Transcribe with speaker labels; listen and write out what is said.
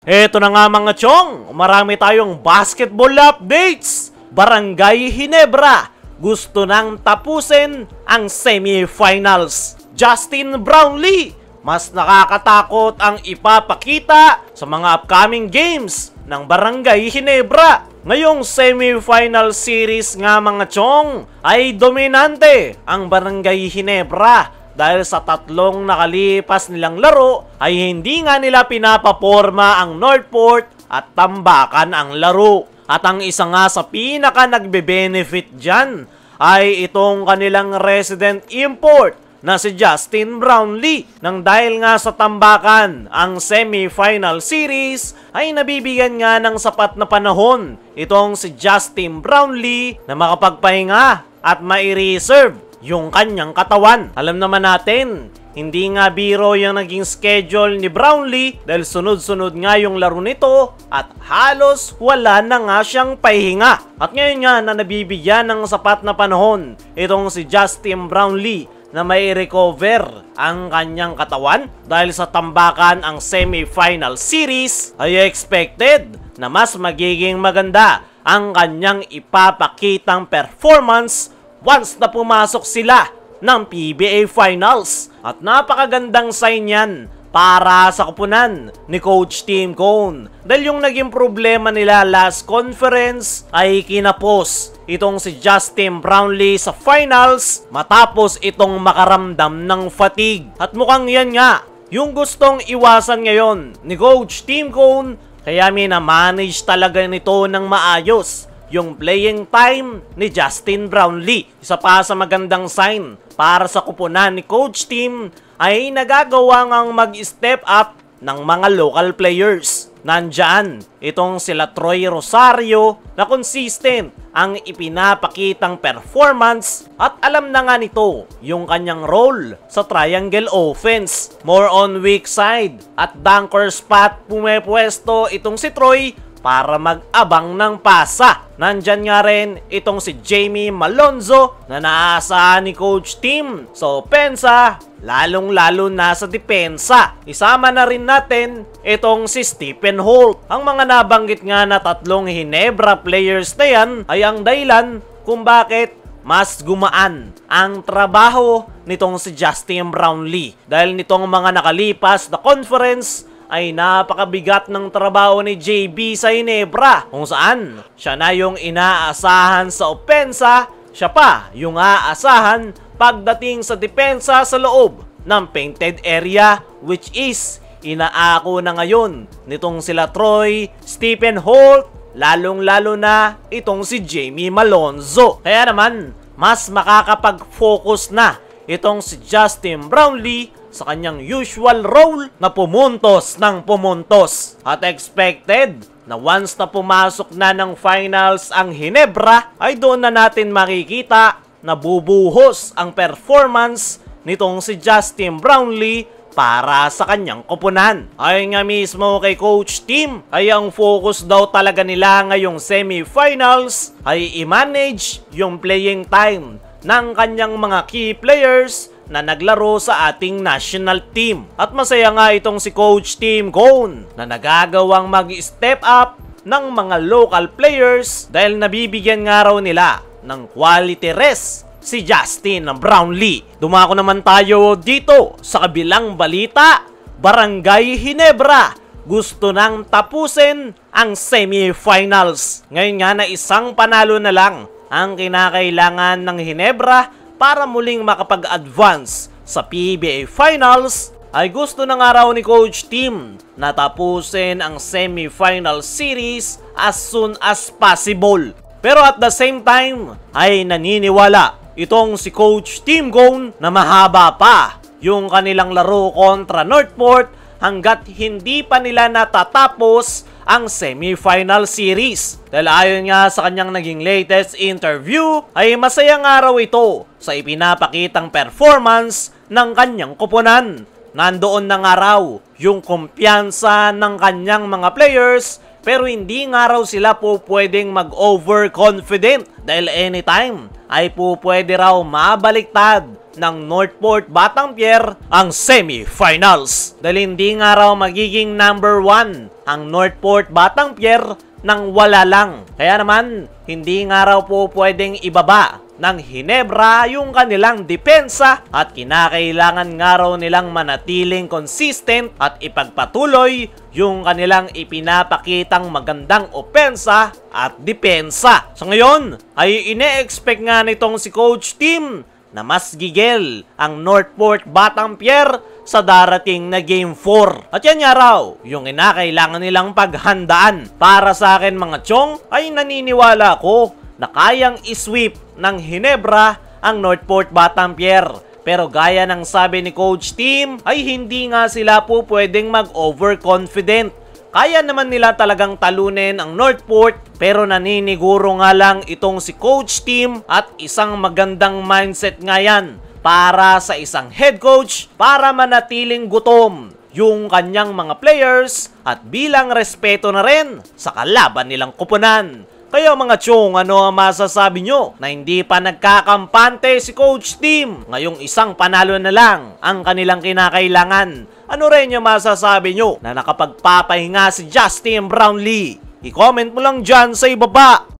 Speaker 1: Eto na nga mga chong, marami tayong basketball updates. Barangay Ginebra, gusto nang tapusin ang semifinals. Justin Brownlee, mas nakakatakot ang ipapakita sa mga upcoming games ng Barangay Ginebra. Ngayong semifinal series nga mga chong, ay dominante ang Barangay Ginebra. Dahil sa tatlong nakalipas nilang laro ay hindi nga nila pinapaporma ang Northport at Tambakan ang laro. At ang isa nga sa pinaka nagbe-benefit dyan ay itong kanilang resident import na si Justin Brownlee. Nang dahil nga sa Tambakan ang semi-final series ay nabibigyan nga ng sapat na panahon itong si Justin Brownlee na makapagpahinga at mai-reserve yung kanyang katawan. Alam naman natin, hindi nga biro yung naging schedule ni Brownlee dahil sunod-sunod nga yung laro nito at halos wala na nga siyang pahinga. At ngayon nga na nabibigyan ng sapat na panahon itong si Justin Brownlee na may recover ang kanyang katawan dahil sa Tambakan ang semi-final series ay expected na mas magiging maganda ang kanyang ipapakitang performance once na pumasok sila ng PBA Finals. At napakagandang sign yan para sa kupunan ni Coach Tim Cone. Dahil yung naging problema nila last conference ay kinapos itong si Justin Brownlee sa finals matapos itong makaramdam ng fatigue. At mukhang yan nga yung gustong iwasan ngayon ni Coach Tim Cone, kaya mina-manage talaga nito ng maayos yung playing time ni Justin Brownlee. Isa pa sa magandang sign para sa kupunan ni Coach Tim ay nagagawa ngang mag-step up ng mga local players. Nandyan itong sila Troy Rosario na consistent ang ipinapakitang performance at alam na nga nito yung kanyang role sa triangle offense. More on weak side at dunker spot pumepwesto itong si Troy para mag-abang ng pasa. Nandyan nga rin itong si Jamie Malonzo na naaasahan ni Coach Tim sa opensa, lalong-lalo na sa depensa. Isama na rin natin itong si Stephen Holt. Ang mga nabanggit nga na tatlong Ginebra players na yan ay ang dahilan kung bakit mas gumaan ang trabaho nitong si Justin Brownlee. Dahil nitong mga nakalipas na conference ay napakabigat ng trabaho ni JB sa Ginebra, kung saan siya na yung inaasahan sa opensa, siya pa yung aasahan pagdating sa depensa sa loob ng painted area, which is inaako na ngayon nitong sila Troy, Stephen Holt, lalong-lalo na itong si Jamie Malonzo. Kaya naman, mas makakapag-focus na itong si Justin Brownlee sa kanyang usual role na pumuntos ng pumuntos. At expected na once na pumasok na ng finals ang Ginebra, ay doon na natin makikita na bubuhos ang performance nitong si Justin Brownlee para sa kanyang koponan. Ayon nga mismo kay Coach Tim, ay ang focus daw talaga nila ngayong semifinals ay i-manage yung playing time ng kanyang mga key players na naglaro sa ating national team. At masaya nga itong si Coach Tim Cone na nagagawang mag-step up ng mga local players dahil nabibigyan nga raw nila ng quality rest si Justin Brownlee. Dumako naman tayo dito sa kabilang balita. Barangay Ginebra, gusto nang tapusin ang semifinals. Ngayon nga na isang panalo na lang ang kinakailangan ng Ginebra para muling makapag-advance sa PBA Finals, ay gusto na nga raw ni Coach Tim na tapusin ang semi-final series as soon as possible. Pero at the same time, ay naniniwala itong si Coach Tim Cone na mahaba pa yung kanilang laro kontra Northport hanggat hindi pa nila natatapos ang semi-final series. Dahil ayon nga sa kanyang naging latest interview, ay masaya nga raw ito sa ipinapakitang performance ng kanyang koponan. Nandoon na nga raw yung kumpiyansa ng kanyang mga players Pero hindi nga raw sila po pwedeng mag-overconfident dahil anytime ay po pwede raw mabaliktad ng Northport Batangier ang semifinals. Dahil hindi nga raw magiging number 1 ang Northport Batangier nang wala lang. Kaya naman, hindi nga raw po pwedeng ibaba ng Ginebra yung kanilang depensa at kinakailangan nga raw nilang manatiling consistent at ipagpatuloy yung kanilang ipinapakitang magandang opensa at depensa. So ngayon ay ine-expect nga nitong si Coach Tim na mas gigil ang Northport Batangier sa darating na Game 4. At yan nga raw, yung kinakailangan nilang paghandaan. Para sa akin mga chong, ay naniniwala ko na kayang isweep ng Ginebra ang Northport Batangier. Pero gaya ng sabi ni Coach Tim, ay hindi nga sila po pwedeng mag-overconfident. Kaya naman nila talagang talunin ang Northport, pero naniniguro nga lang itong si Coach Tim at isang magandang mindset nga yan para sa isang head coach para manatiling gutom yung kanyang mga players at bilang respeto na rin sa kalaban nilang kupunan. Kaya mga chong, ano ang masasabi nyo na hindi pa nagkakampante si Coach Tim? Ngayong isang panalo na lang ang kanilang kinakailangan. Ano rin yung masasabi nyo na nakapagpapahinga si Justin Brownlee? I-comment mo lang dyan sa ibaba.